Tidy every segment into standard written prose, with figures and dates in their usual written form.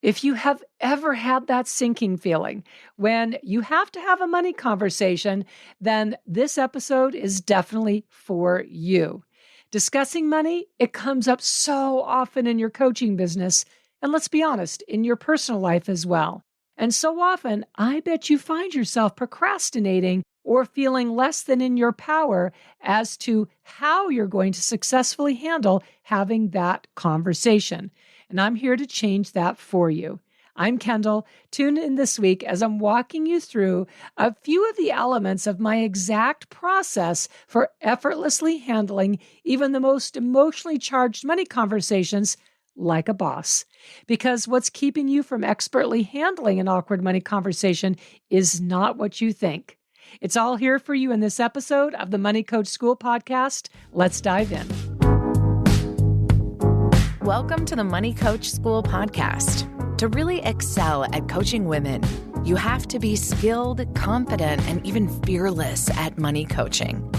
If you have ever had that sinking feeling when you have to have a money conversation, then this episode is definitely for you. Discussing money, it comes up so often in your coaching business, and let's be honest, in your personal life as well. And so often, I bet you find yourself procrastinating or feeling less than in your power as to how you're going to successfully handle having that conversation. And I'm here to change that for you. I'm Kendall. Tune in this week as I'm walking you through a few of the elements of my exact process for effortlessly handling even the most emotionally charged money conversations like a boss. Because what's keeping you from expertly handling an awkward money conversation is not what you think. It's all here for you in this episode of the Money Coach School podcast. Let's dive in. Welcome to the Money Coach School podcast. To really excel at coaching women, you have to be skilled, confident, and even fearless at money coaching.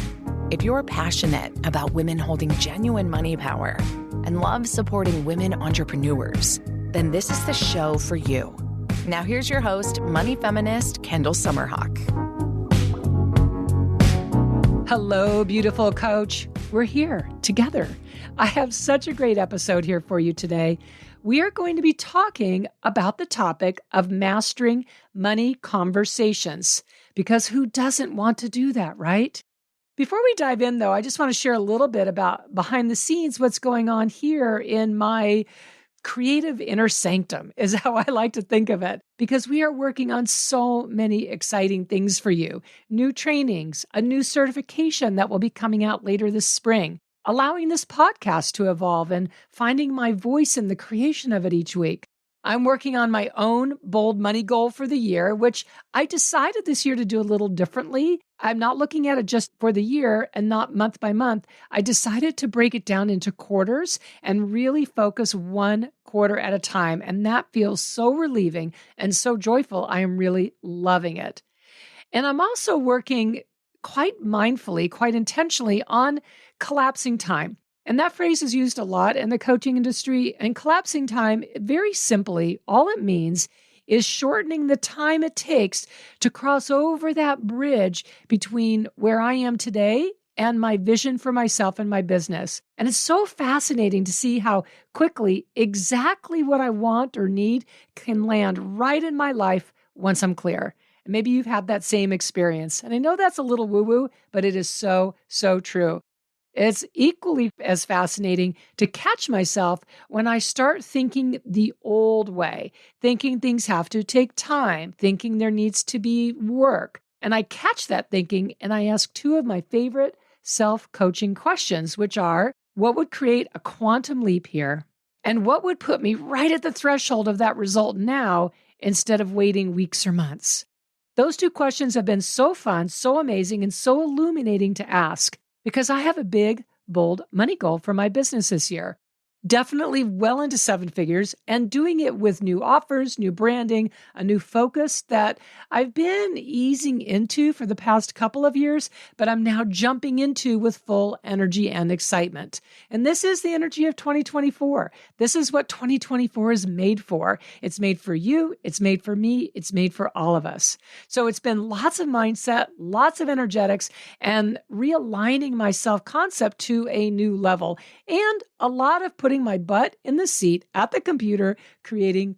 If you're passionate about women holding genuine money power and love supporting women entrepreneurs, then this is the show for you. Now here's your host, money feminist Kendall Summerhawk. Hello, beautiful coach. We're here together. I have such a great episode here for you today. We are going to be talking about the topic of mastering money conversations, because who doesn't want to do that, right? Before we dive in, though, I just want to share a little bit about behind the scenes, what's going on here in my creative inner sanctum is how I like to think of it, because we are working on so many exciting things for you. New trainings, a new certification that will be coming out later this spring, allowing this podcast to evolve and finding my voice in the creation of it each week. I'm working on my own bold money goal for the year, which I decided this year to do a little differently. I'm not looking at it just for the year and not month by month. I decided to break it down into quarters and really focus one quarter at a time. And that feels so relieving and so joyful. I am really loving it. And I'm also working quite mindfully, quite intentionally on collapsing time. And that phrase is used a lot in the coaching industry. And collapsing time, very simply, all it means is shortening the time it takes to cross over that bridge between where I am today and my vision for myself and my business. And it's so fascinating to see how quickly exactly what I want or need can land right in my life once I'm clear. And maybe you've had that same experience. And I know that's a little woo-woo, but it is so, so true. It's equally as fascinating to catch myself when I start thinking the old way, thinking things have to take time, thinking there needs to be work. And I catch that thinking and I ask two of my favorite self-coaching questions, which are, what would create a quantum leap here? And what would put me right at the threshold of that result now instead of waiting weeks or months? Those two questions have been so fun, so amazing, and so illuminating to ask, because I have a big, bold money goal for my business this year. Definitely well into seven figures, and doing it with new offers, new branding, a new focus that I've been easing into for the past couple of years, but I'm now jumping into with full energy and excitement. And this is the energy of 2024. This is what 2024 is made for. It's made for you. It's made for me. It's made for all of us. So it's been lots of mindset, lots of energetics, and realigning my self-concept to a new level, and a lot of putting my butt in the seat at the computer, creating,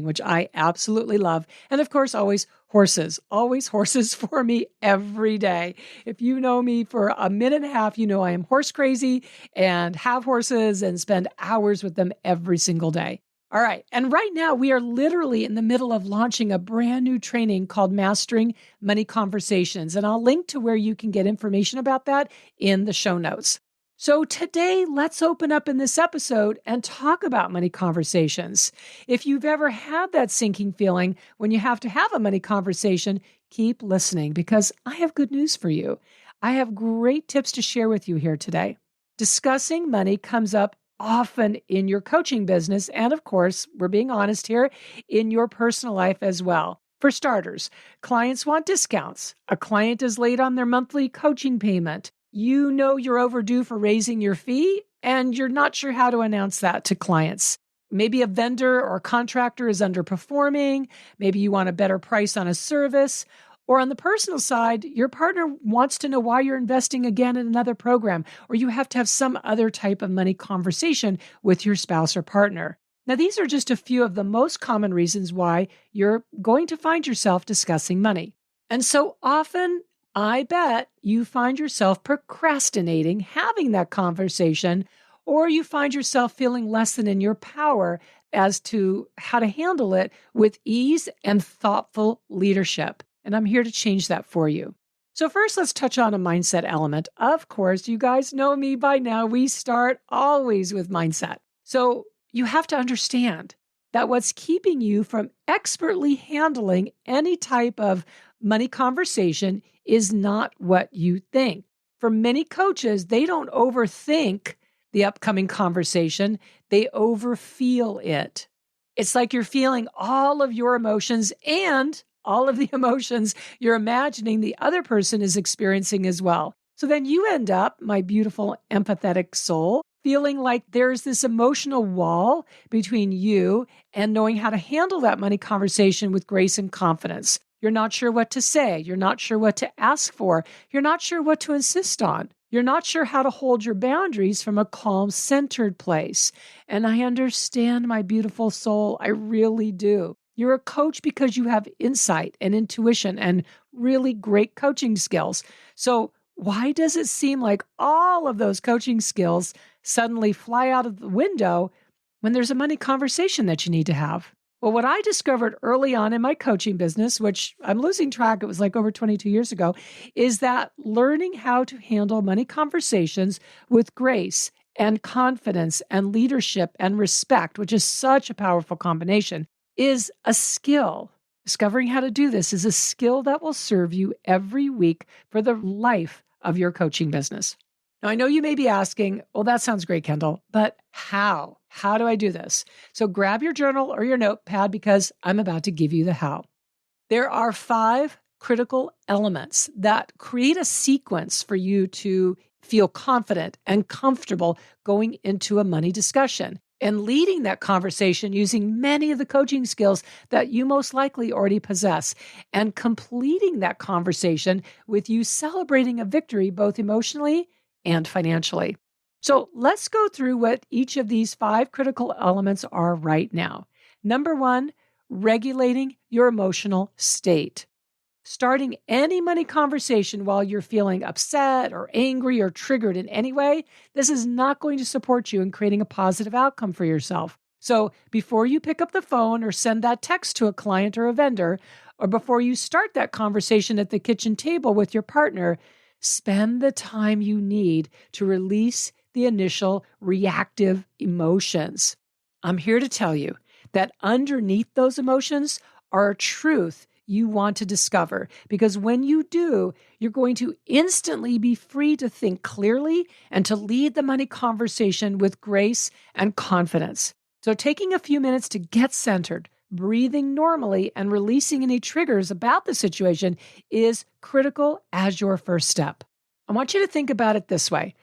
which I absolutely love. And of course, always horses for me every day. If you know me for a minute and a half, you know I am horse crazy and have horses and spend hours with them every single day. All right. And right now we are literally in the middle of launching a brand new training called Mastering Money Conversations. And I'll link to where you can get information about that in the show notes. So today, let's open up in this episode and talk about money conversations. If you've ever had that sinking feeling when you have to have a money conversation, keep listening, because I have good news for you. I have great tips to share with you here today. Discussing money comes up often in your coaching business, and of course, we're being honest here, in your personal life as well. For starters, clients want discounts. A client is late on their monthly coaching payment. You know you're overdue for raising your fee, and you're not sure how to announce that to clients. maybe a vendor or contractor is underperforming. Maybe you want a better price on a service. Or on the personal side, your partner wants to know why you're investing again in another program, or you have to have some other type of money conversation with your spouse or partner. Now, these are just a few of the most common reasons why you're going to find yourself discussing money. And so often, I bet you find yourself procrastinating having that conversation, or you find yourself feeling less than in your power as to how to handle it with ease and thoughtful leadership. And I'm here to change that for you. So first, let's touch on a mindset element. Of course, you guys know me by now. We start always with mindset. So you have to understand that what's keeping you from expertly handling any type of money conversation is not what you think. For many coaches, they don't overthink the upcoming conversation. They overfeel it. It's like you're feeling all of your emotions and all of the emotions you're imagining the other person is experiencing as well. So then you end up, my beautiful empathetic soul, feeling like there's this emotional wall between you and knowing how to handle that money conversation with grace and confidence. You're not sure what to say. You're not sure what to ask for. You're not sure what to insist on. You're not sure how to hold your boundaries from a calm, centered place. And I understand, my beautiful soul. I really do. You're a coach because you have insight and intuition and really great coaching skills. So why does it seem like all of those coaching skills suddenly fly out of the window when there's a money conversation that you need to have? Well, what I discovered early on in my coaching business, which I'm losing track, it was like over 22 years ago, is that learning how to handle money conversations with grace and confidence and leadership and respect, which is such a powerful combination, is a skill. Discovering how to do this is a skill that will serve you every week for the life of your coaching business. Now, I know you may be asking, well, that sounds great, Kendall, but how? How do I do this? So grab your journal or your notepad because I'm about to give you the how. There are 5 critical elements that create a sequence for you to feel confident and comfortable going into a money discussion and leading that conversation using many of the coaching skills that you most likely already possess, and completing that conversation with you celebrating a victory both emotionally and financially. So let's go through what each of these 5 critical elements are right now. Number 1, regulating your emotional state. Starting any money conversation while you're feeling upset or angry or triggered in any way, this is not going to support you in creating a positive outcome for yourself. So before you pick up the phone or send that text to a client or a vendor, or before you start that conversation at the kitchen table with your partner, spend the time you need to release the initial reactive emotions. I'm here to tell you that underneath those emotions are a truth you want to discover, because when you do, you're going to instantly be free to think clearly and to lead the money conversation with grace and confidence. So taking a few minutes to get centered, breathing normally, and releasing any triggers about the situation is critical as your first step. I want you to think about it this way.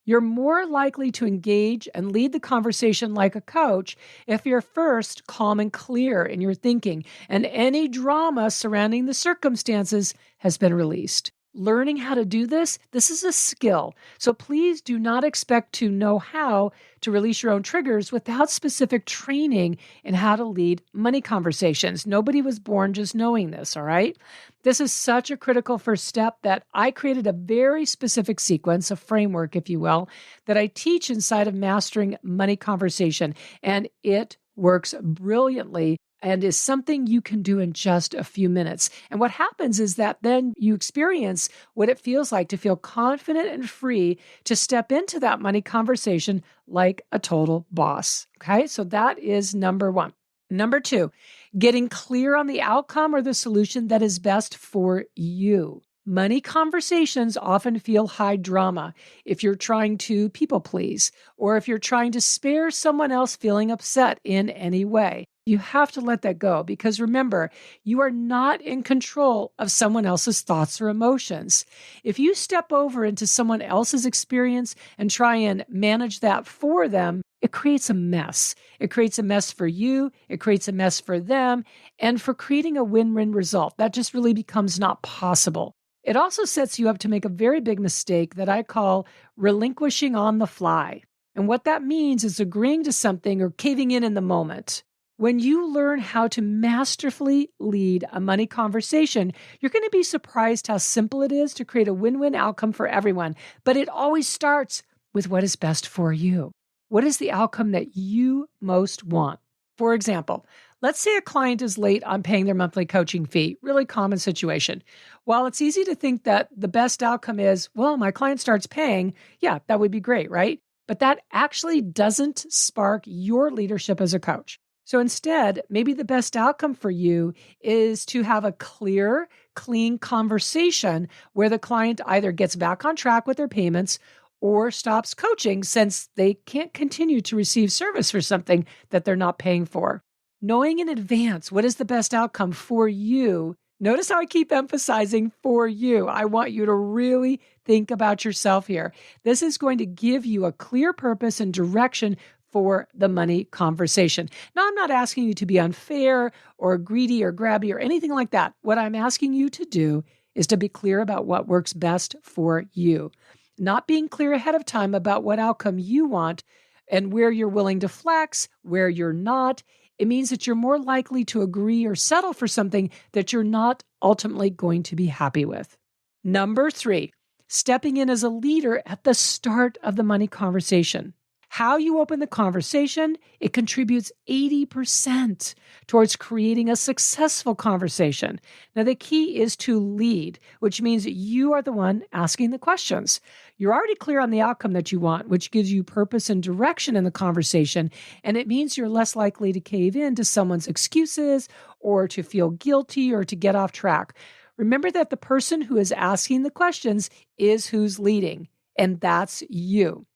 You're more likely to engage and lead the conversation like a coach if you're first calm and clear in your thinking and any drama surrounding the circumstances has been released. Learning how to do this is a skill. So please do not expect to know how to release your own triggers without specific training in how to lead money conversations. Nobody was born just knowing this, all right? This is such a critical first step that I created a very specific sequence, a framework, if you will, that I teach inside of Mastering Money Conversation. And it works brilliantly and is something you can do in just a few minutes. And what happens is that then you experience what it feels like to feel confident and free to step into that money conversation like a total boss. Okay, so that is number 1. Number 2, getting clear on the outcome or the solution that is best for you. Money conversations often feel high drama if you're trying to people please, or if you're trying to spare someone else feeling upset in any way. You have to let that go because remember, you are not in control of someone else's thoughts or emotions. If you step over into someone else's experience and try and manage that for them, it creates a mess. It creates a mess for you. It creates a mess for them. And for creating a win-win result, that just really becomes not possible. It also sets you up to make a very big mistake that I call relinquishing on the fly. And what that means is agreeing to something or caving in the moment. When you learn how to masterfully lead a money conversation, you're going to be surprised how simple it is to create a win-win outcome for everyone. But it always starts with what is best for you. What is the outcome that you most want? For example, let's say a client is late on paying their monthly coaching fee. Really common situation. While it's easy to think that the best outcome is, well, my client starts paying, yeah, that would be great, right? But that actually doesn't spark your leadership as a coach. So instead, maybe the best outcome for you is to have a clear, clean conversation where the client either gets back on track with their payments or stops coaching since they can't continue to receive service for something that they're not paying for. Knowing in advance what is the best outcome for you. Notice how I keep emphasizing for you. I want you to really think about yourself here. This is going to give you a clear purpose and direction for the money conversation. Now, I'm not asking you to be unfair or greedy or grabby or anything like that. What I'm asking you to do is to be clear about what works best for you. Not being clear ahead of time about what outcome you want and where you're willing to flex, where you're not. It means that you're more likely to agree or settle for something that you're not ultimately going to be happy with. Number 3, stepping in as a leader at the start of the money conversation. How you open the conversation, it contributes 80% towards creating a successful conversation. Now, the key is to lead, which means you are the one asking the questions. You're already clear on the outcome that you want, which gives you purpose and direction in the conversation. And it means you're less likely to cave in to someone's excuses or to feel guilty or to get off track. Remember that the person who is asking the questions is who's leading, and that's you.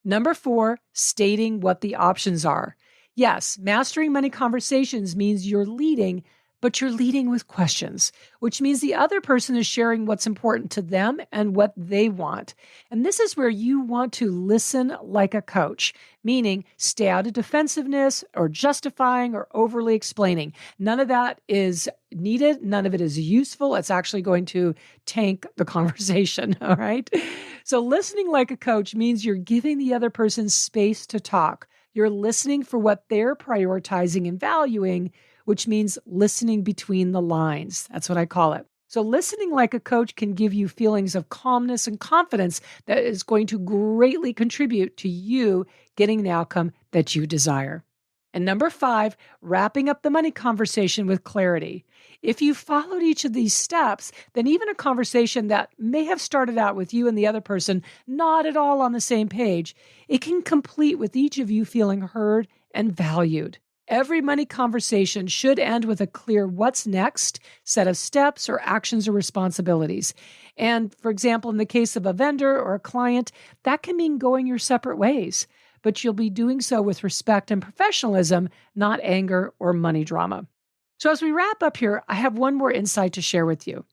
Number 4, stating what the options are. Yes, mastering money conversations means you're leading, but you're leading with questions, which means the other person is sharing what's important to them and what they want. And this is where you want to listen like a coach, meaning stay out of defensiveness or justifying or overly explaining. None of that is needed. None of it is useful. It's actually going to tank the conversation. All right. So listening like a coach means you're giving the other person space to talk. You're listening for what they're prioritizing and valuing, which means listening between the lines. That's what I call it. So listening like a coach can give you feelings of calmness and confidence that is going to greatly contribute to you getting the outcome that you desire. And number 5, wrapping up the money conversation with clarity. If you followed each of these steps, then even a conversation that may have started out with you and the other person not at all on the same page, it can complete with each of you feeling heard and valued. Every money conversation should end with a clear what's next set of steps or actions or responsibilities. And for example, in the case of a vendor or a client, that can mean going your separate ways, but you'll be doing so with respect and professionalism, not anger or money drama. So as we wrap up here, I have one more insight to share with you.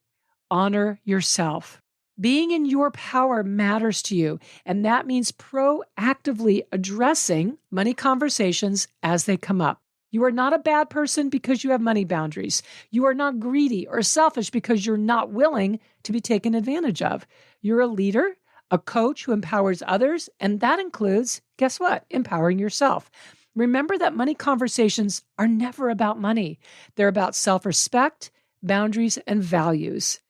Honor yourself. Being in your power matters to you, and that means proactively addressing money conversations as they come up. You are not a bad person because you have money boundaries. You are not greedy or selfish because you're not willing to be taken advantage of. You're a leader, a coach who empowers others, and that includes, guess what? Empowering yourself. Remember that money conversations are never about money. They're about self-respect, boundaries, and values.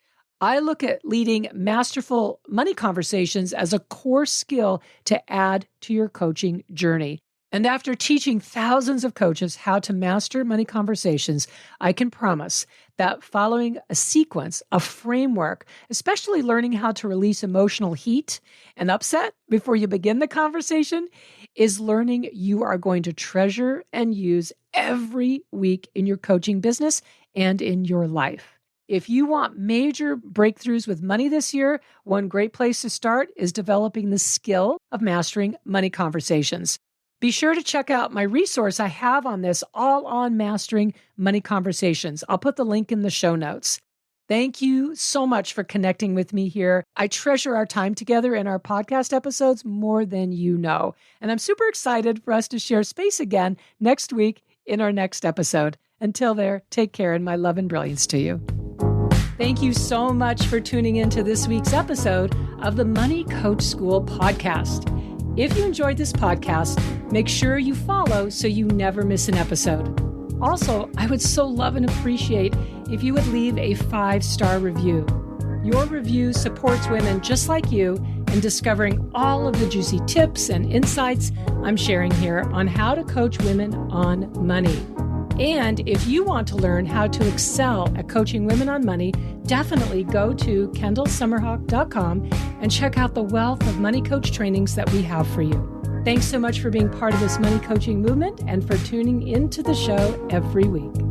I look at leading masterful money conversations as a core skill to add to your coaching journey. And after teaching thousands of coaches how to master money conversations, I can promise that following a sequence, a framework, especially learning how to release emotional heat and upset before you begin the conversation, is learning you are going to treasure and use every week in your coaching business and in your life. If you want major breakthroughs with money this year, one great place to start is developing the skill of mastering money conversations. Be sure to check out my resource I have on this, all on mastering money conversations. I'll put the link in the show notes. Thank you so much for connecting with me here. I treasure our time together in our podcast episodes more than you know. And I'm super excited for us to share space again next week in our next episode. Until there, take care and my love and brilliance to you. Thank you so much for tuning into this week's episode of the Money Coach School podcast. If you enjoyed this podcast, make sure you follow so you never miss an episode. Also, I would so love and appreciate if you would leave a 5-star review. Your review supports women just like you in discovering all of the juicy tips and insights I'm sharing here on how to coach women on money. And if you want to learn how to excel at coaching women on money, definitely go to KendallSummerhawk.com and check out the wealth of money coach trainings that we have for you. Thanks so much for being part of this money coaching movement and for tuning into the show every week.